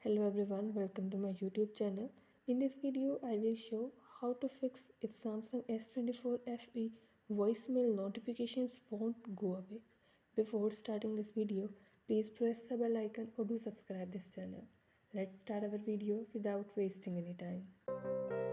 Hello everyone, welcome to my YouTube channel. In this video, I will show how to fix if Samsung S24 FE voicemail notifications won't go away. Before starting this video, please press the bell icon or do subscribe this channel. Let's start our video without wasting any time.